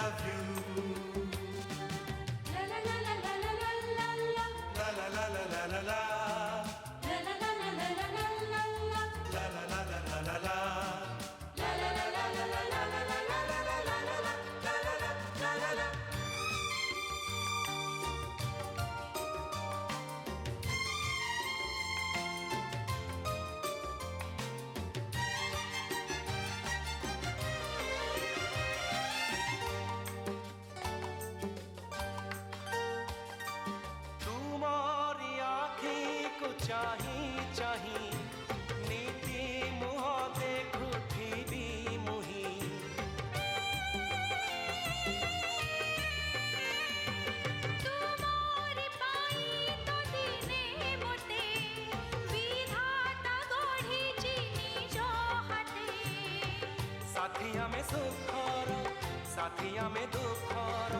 love you. La la la la la la la la la. La la la la la la la. La la la la la la la la la. La la la la la la la. La la la la la la la la la la la la la la la la la. तुम्हारी आँखें को चाही चाही नीति मुह देखु थी मुही तुमोरी पाई तो दिने मोते विधाता गढ़ी निज हाथे साथी हमें सुखर साथी हमें दुखर